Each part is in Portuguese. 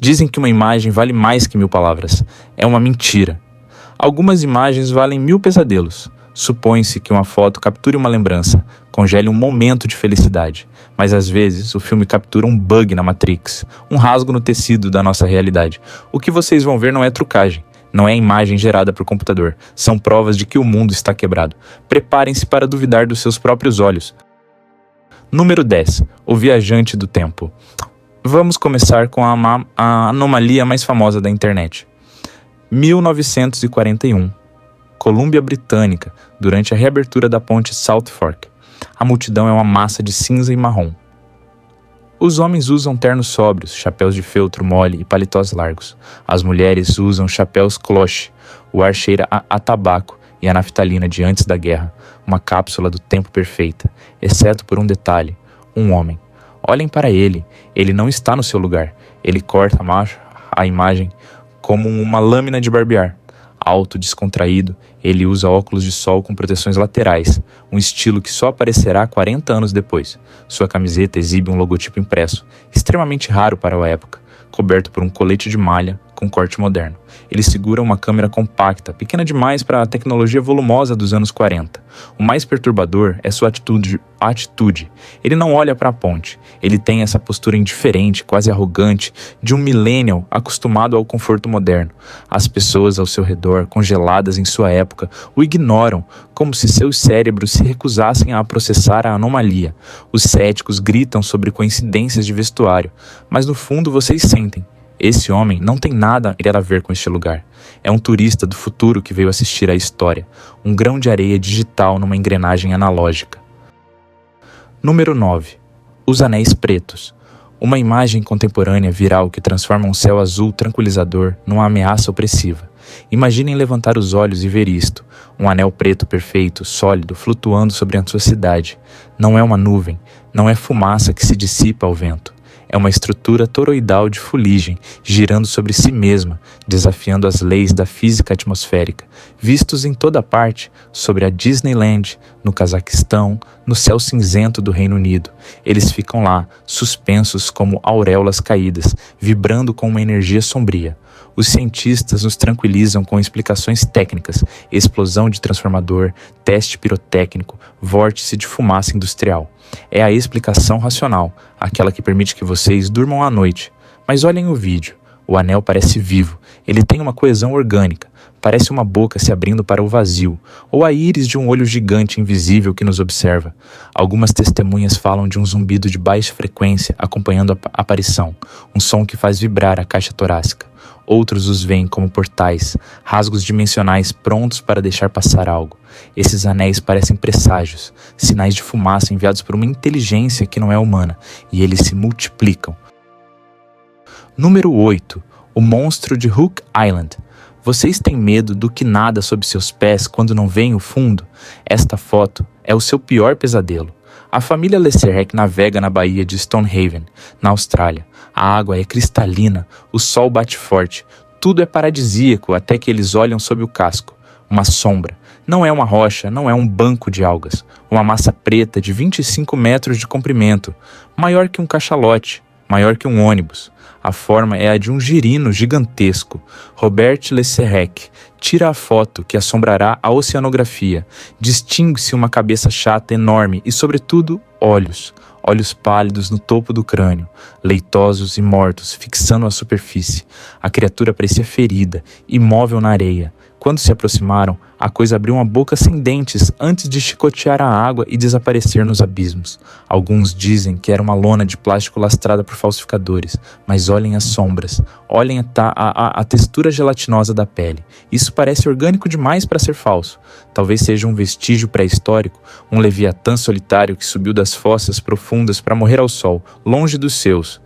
Dizem que uma imagem vale mais que 1000 palavras. É uma mentira. Algumas imagens valem 1000 pesadelos. Supõe-se que uma foto capture uma lembrança, congele um momento de felicidade. Mas às vezes o filme captura um bug na Matrix, um rasgo no tecido da nossa realidade. O que vocês vão ver não é trucagem. Não é imagem gerada por computador. São provas de que o mundo está quebrado. Preparem-se para duvidar dos seus próprios olhos. Número 10. O viajante do tempo. Vamos começar com a anomalia mais famosa da internet. 1941. Colômbia Britânica, durante a reabertura da ponte South Fork. A multidão é uma massa de cinza e marrom. Os homens usam ternos sóbrios, chapéus de feltro mole e paletós largos. As mulheres usam chapéus cloche. O ar cheira a tabaco e a naftalina de antes da guerra, uma cápsula do tempo perfeita, exceto por um detalhe: um homem. Olhem para ele não está no seu lugar. Ele corta a imagem como uma lâmina de barbear. Alto, descontraído, ele usa óculos de sol com proteções laterais, um estilo que só aparecerá 40 anos depois. Sua camiseta exibe um logotipo impresso, extremamente raro para a época, coberto por um colete de malha com corte moderno. Ele segura uma câmera compacta, pequena demais para a tecnologia volumosa dos anos 40. O mais perturbador é sua atitude. Ele não olha para a ponte. Ele tem essa postura indiferente, quase arrogante, de um millennial acostumado ao conforto moderno. As pessoas ao seu redor, congeladas em sua época, o ignoram, como se seus cérebros se recusassem a processar a anomalia. Os céticos gritam sobre coincidências de vestuário, mas no fundo vocês sentem: esse homem não tem nada a ver com este lugar. É um turista do futuro que veio assistir à história, um grão de areia digital numa engrenagem analógica. Número 9. Os anéis pretos. Uma imagem contemporânea viral que transforma um céu azul tranquilizador numa ameaça opressiva. Imaginem levantar os olhos e ver isto: um anel preto perfeito, sólido, flutuando sobre a sua cidade. Não é uma nuvem, não é fumaça que se dissipa ao vento. É uma estrutura toroidal de fuligem, girando sobre si mesma, desafiando as leis da física atmosférica, vistos em toda parte, sobre a Disneyland, no Cazaquistão, no céu cinzento do Reino Unido. Eles ficam lá, suspensos como auréolas caídas, vibrando com uma energia sombria. Os cientistas nos tranquilizam com explicações técnicas: explosão de transformador, teste pirotécnico, vórtice de fumaça industrial. É a explicação racional, aquela que permite que vocês durmam à noite. Mas olhem o vídeo. O anel parece vivo. Ele tem uma coesão orgânica. Parece uma boca se abrindo para o vazio, ou a íris de um olho gigante invisível que nos observa. Algumas testemunhas falam de um zumbido de baixa frequência acompanhando a aparição, um som que faz vibrar a caixa torácica. Outros os veem como portais, rasgos dimensionais prontos para deixar passar algo. Esses anéis parecem presságios, sinais de fumaça enviados por uma inteligência que não é humana, e eles se multiplicam. Número 8. O monstro de Hook Island. Vocês têm medo do que nada sob seus pés quando não veem o fundo? Esta foto é o seu pior pesadelo. A família Lecerec navega na baía de Stonehaven, na Austrália. A água é cristalina, o sol bate forte, tudo é paradisíaco até que eles olham sob o casco. Uma sombra. Não é uma rocha, não é um banco de algas. Uma massa preta de 25 metros de comprimento, maior que um cachalote, maior que um ônibus. A forma é a de um girino gigantesco. Robert Lecerec tira a foto que assombrará a oceanografia. Distingue-se uma cabeça chata enorme e, sobretudo, olhos. Olhos pálidos no topo do crânio, leitosos e mortos, fixando a superfície. A criatura parecia ferida, imóvel na areia. Quando se aproximaram, a coisa abriu uma boca sem dentes antes de chicotear a água e desaparecer nos abismos. Alguns dizem que era uma lona de plástico lastrada por falsificadores, mas olhem as sombras, olhem a textura gelatinosa da pele. Isso parece orgânico demais para ser falso. Talvez seja um vestígio pré-histórico, um leviatã solitário que subiu das fossas profundas para morrer ao sol, longe dos seus.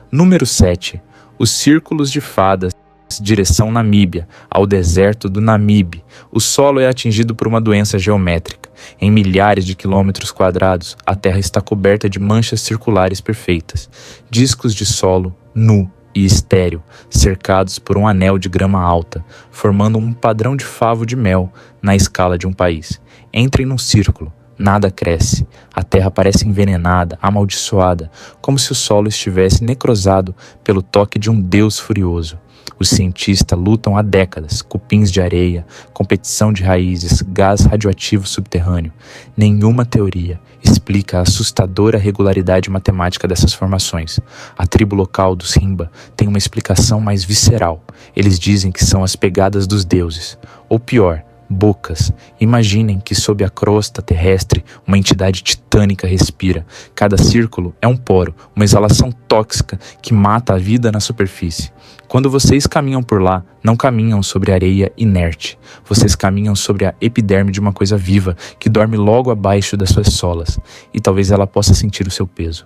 Número 7. Os círculos de fadas. Direção Namíbia, ao deserto do Namibe. O solo é atingido por uma doença geométrica. Em milhares de quilômetros quadrados, a terra está coberta de manchas circulares perfeitas. Discos de solo, nu e estéril, cercados por um anel de grama alta, formando um padrão de favo de mel na escala de um país. Entrem num círculo, Nada cresce. A terra parece envenenada, amaldiçoada, como se o solo estivesse necrosado pelo toque de um deus furioso. Os cientistas lutam há décadas, cupins de areia, competição de raízes, gás radioativo subterrâneo. Nenhuma teoria explica a assustadora regularidade matemática dessas formações. A tribo local dos Himba tem uma explicação mais visceral. Eles dizem que são as pegadas dos deuses. Ou pior, bocas. Imaginem que sob a crosta terrestre uma entidade titânica respira. Cada círculo é um poro, uma exalação tóxica que mata a vida na superfície. Quando vocês caminham por lá, não caminham sobre areia inerte. Vocês caminham sobre a epiderme de uma coisa viva que dorme logo abaixo das suas solas, e talvez ela possa sentir o seu peso.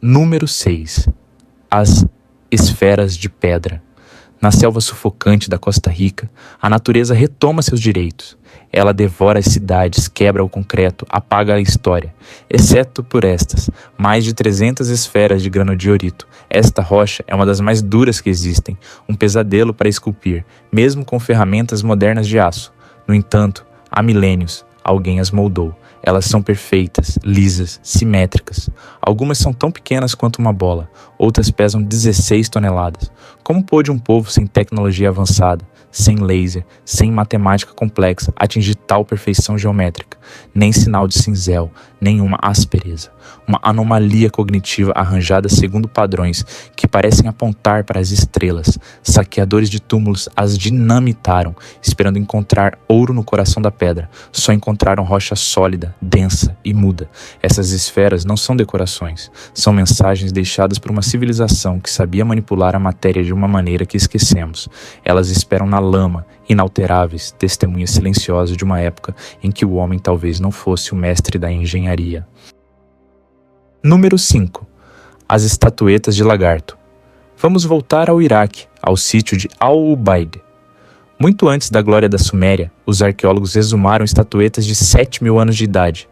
Número 6. As esferas de pedra. Na selva sufocante da Costa Rica, a natureza retoma seus direitos. Ela devora as cidades, quebra o concreto, apaga a história. Exceto por estas, mais de 300 esferas de granodiorito. Esta rocha é uma das mais duras que existem, um pesadelo para esculpir, mesmo com ferramentas modernas de aço. No entanto, há milênios, alguém as moldou. Elas são perfeitas, lisas, simétricas. Algumas são tão pequenas quanto uma bola, outras pesam 16 toneladas. Como pôde um povo sem tecnologia avançada, sem laser, sem matemática complexa, atingir tal perfeição geométrica? Nem sinal de cinzel, nenhuma aspereza. Uma anomalia cognitiva arranjada segundo padrões que parecem apontar para as estrelas. Saqueadores de túmulos as dinamitaram, esperando encontrar ouro no coração da pedra. Só encontraram rocha sólida, densa e muda. Essas esferas não são decorações, são mensagens deixadas por uma civilização que sabia manipular a matéria de uma maneira que esquecemos. Elas esperam na lama, inalteráveis, testemunhas silenciosas de uma época em que o homem talvez não fosse o mestre da engenharia. Número 5. As estatuetas de lagarto. Vamos voltar ao Iraque, ao sítio de Al-Ubaid. Muito antes da glória da Suméria, os arqueólogos exumaram estatuetas de 7.000 anos de idade.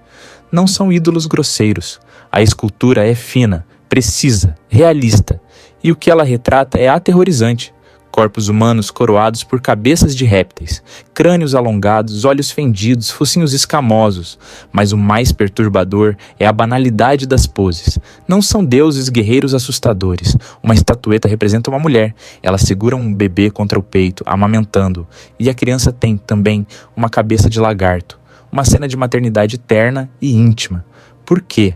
Não são ídolos grosseiros. A escultura é fina, precisa, realista. E o que ela retrata é aterrorizante. Corpos humanos coroados por cabeças de répteis, crânios alongados, olhos fendidos, focinhos escamosos. Mas o mais perturbador é a banalidade das poses. Não são deuses guerreiros assustadores. Uma estatueta representa uma mulher. Ela segura um bebê contra o peito, amamentando. E a criança tem, também, uma cabeça de lagarto. Uma cena de maternidade terna e íntima. Por quê?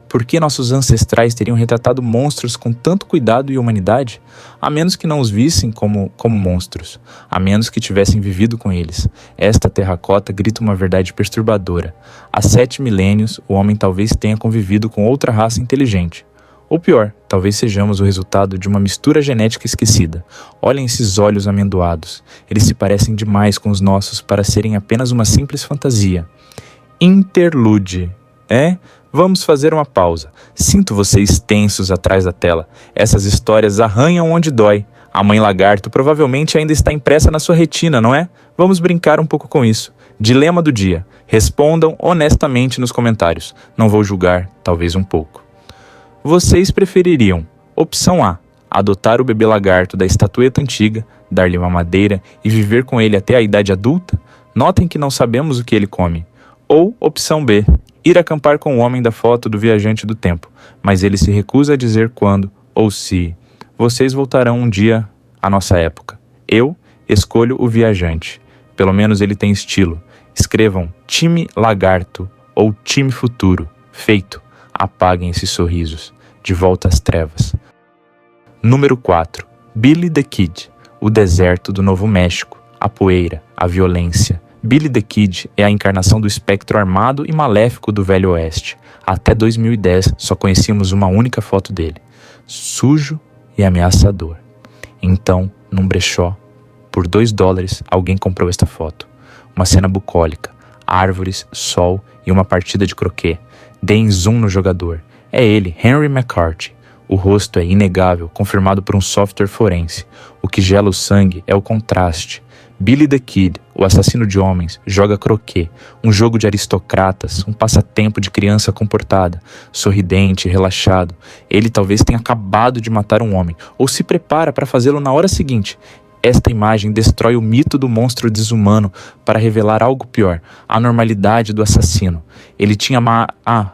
Por que nossos ancestrais teriam retratado monstros com tanto cuidado e humanidade? A menos que não os vissem como monstros. A menos que tivessem vivido com eles. Esta terracota grita uma verdade perturbadora. Há 7 milênios, o homem talvez tenha convivido com outra raça inteligente. Ou pior, talvez sejamos o resultado de uma mistura genética esquecida. Olhem esses olhos amendoados. Eles se parecem demais com os nossos para serem apenas uma simples fantasia. Interlude. Vamos fazer uma pausa. Sinto vocês tensos atrás da tela. Essas histórias arranham onde dói. A mãe lagarto provavelmente ainda está impressa na sua retina, não é? Vamos brincar um pouco com isso. Dilema do dia. Respondam honestamente nos comentários. Não vou julgar, talvez um pouco. Vocês prefeririam: opção A, adotar o bebê lagarto da estatueta antiga, dar-lhe uma madeira e viver com ele até a idade adulta? Notem que não sabemos o que ele come. Ou opção B, ir acampar com o homem da foto do viajante do tempo, mas ele se recusa a dizer quando ou se. Vocês voltarão um dia à nossa época. Eu escolho o viajante. Pelo menos ele tem estilo. Escrevam time lagarto ou time futuro. Feito. Apaguem esses sorrisos. De volta às trevas. Número 4. Billy the Kid. O deserto do Novo México. A poeira. A violência. Billy the Kid é a encarnação do espectro armado e maléfico do Velho Oeste. Até 2010 só conhecíamos uma única foto dele. Sujo e ameaçador. Então, num brechó, por $2, alguém comprou esta foto. Uma cena bucólica, árvores, sol e uma partida de croquet. Deem zoom no jogador. É ele, Henry McCarthy. O rosto é inegável, confirmado por um software forense. O que gela o sangue é o contraste. Billy the Kid, o assassino de homens, joga croquet, um jogo de aristocratas, um passatempo de criança comportada, sorridente, relaxado. Ele talvez tenha acabado de matar um homem, ou se prepara para fazê-lo na hora seguinte. Esta imagem destrói o mito do monstro desumano para revelar algo pior, a normalidade do assassino. Ele tinha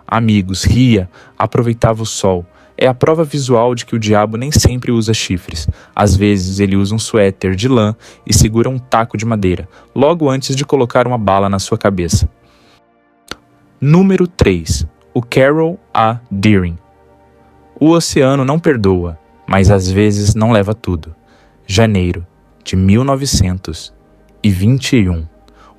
amigos, ria, aproveitava o sol. É a prova visual de que o diabo nem sempre usa chifres. Às vezes ele usa um suéter de lã e segura um taco de madeira, logo antes de colocar uma bala na sua cabeça. Número 3. O Carol A. Deering. O oceano não perdoa, mas às vezes não leva tudo. Janeiro de 1921.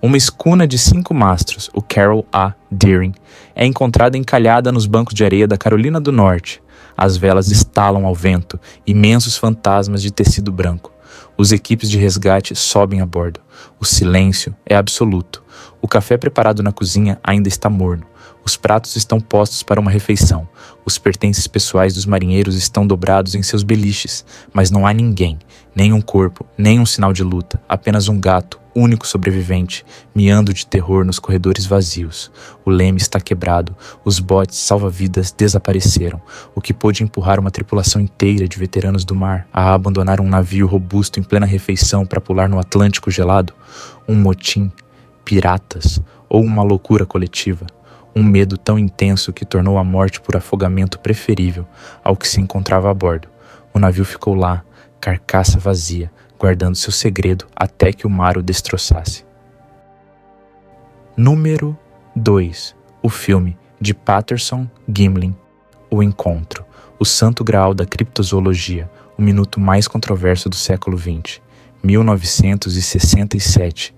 Uma escuna de 5 mastros, o Carol A. Deering, é encontrada encalhada nos bancos de areia da Carolina do Norte. As velas estalam ao vento, imensos fantasmas de tecido branco. Os equipes de resgate sobem a bordo. O silêncio é absoluto. O café preparado na cozinha ainda está morno. Os pratos estão postos para uma refeição. Os pertences pessoais dos marinheiros estão dobrados em seus beliches, mas não há ninguém, nem um corpo, nem um sinal de luta, apenas um gato, único sobrevivente, miando de terror nos corredores vazios. O leme está quebrado, os botes salva-vidas desapareceram, o que pôde empurrar uma tripulação inteira de veteranos do mar a abandonar um navio robusto em plena refeição para pular no Atlântico gelado. Um motim, piratas ou uma loucura coletiva. Um medo tão intenso que tornou a morte por afogamento preferível ao que se encontrava a bordo. O navio ficou lá, carcaça vazia, guardando seu segredo até que o mar o destroçasse. Número 2. O filme de Patterson Gimlin, O Encontro, o santo graal da criptozoologia, o minuto mais controverso do século XX. 1967.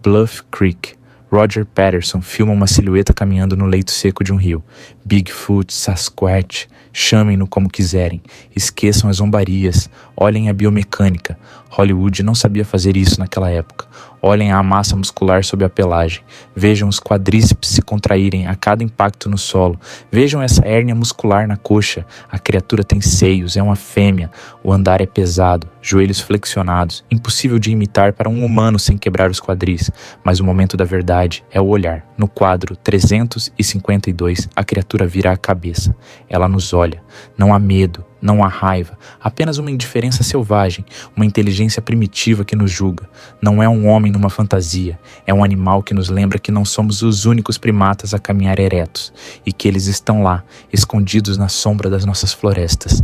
Bluff Creek. Roger Patterson filma uma silhueta caminhando no leito seco de um rio. Bigfoot, Sasquatch, chamem-no como quiserem. Esqueçam as zombarias. Olhem a biomecânica. Hollywood não sabia fazer isso naquela época. Olhem a massa muscular sob a pelagem. Vejam os quadríceps se contraírem a cada impacto no solo. Vejam essa hérnia muscular na coxa. A criatura tem seios, é uma fêmea. O andar é pesado, joelhos flexionados. Impossível de imitar para um humano sem quebrar os quadris. Mas o momento da verdade é o olhar. No quadro 352, a criatura vira a cabeça. Ela nos olha. Não há medo. Não há raiva, apenas uma indiferença selvagem, uma inteligência primitiva que nos julga. Não é um homem numa fantasia, é um animal que nos lembra que não somos os únicos primatas a caminhar eretos, e que eles estão lá, escondidos na sombra das nossas florestas.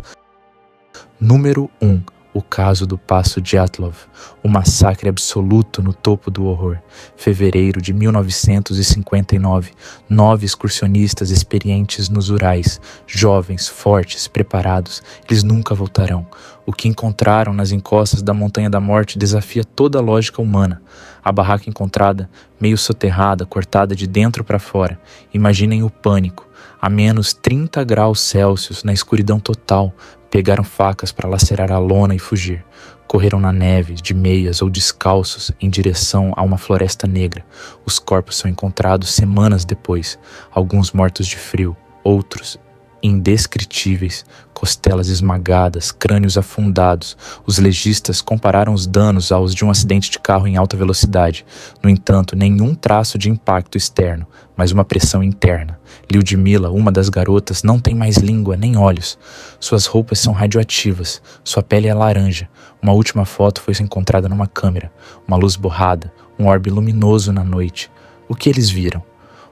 Número 1. O caso do Passo Dyatlov, o massacre absoluto no topo do horror. Fevereiro de 1959, 9 excursionistas experientes nos Urais, jovens, fortes, preparados, eles nunca voltarão. O que encontraram nas encostas da Montanha da Morte desafia toda a lógica humana. A barraca encontrada, meio soterrada, cortada de dentro para fora. Imaginem o pânico. A menos 30 graus Celsius, na escuridão total, pegaram facas para lacerar a lona e fugir. Correram na neve, de meias ou descalços, em direção a uma floresta negra. Os corpos são encontrados semanas depois, alguns mortos de frio, outros indescritíveis, costelas esmagadas, crânios afundados. Os legistas compararam os danos aos de um acidente de carro em alta velocidade. No entanto, nenhum traço de impacto externo, mas uma pressão interna. Lyudmila, uma das garotas, não tem mais língua nem olhos. Suas roupas são radioativas, sua pele é laranja. Uma última foto foi encontrada numa câmera. Uma luz borrada, um orbe luminoso na noite. O que eles viram?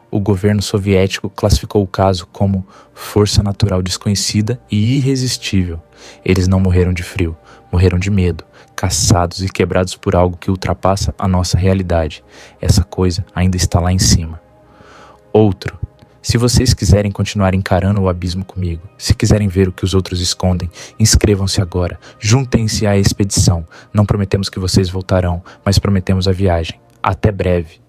O governo soviético classificou o caso como força natural desconhecida e irresistível. Eles não morreram de frio, morreram de medo, caçados e quebrados por algo que ultrapassa a nossa realidade. Essa coisa ainda está lá em cima. Outro. Se vocês quiserem continuar encarando o abismo comigo, se quiserem ver o que os outros escondem, inscrevam-se agora, juntem-se à expedição. Não prometemos que vocês voltarão, mas prometemos a viagem. Até breve.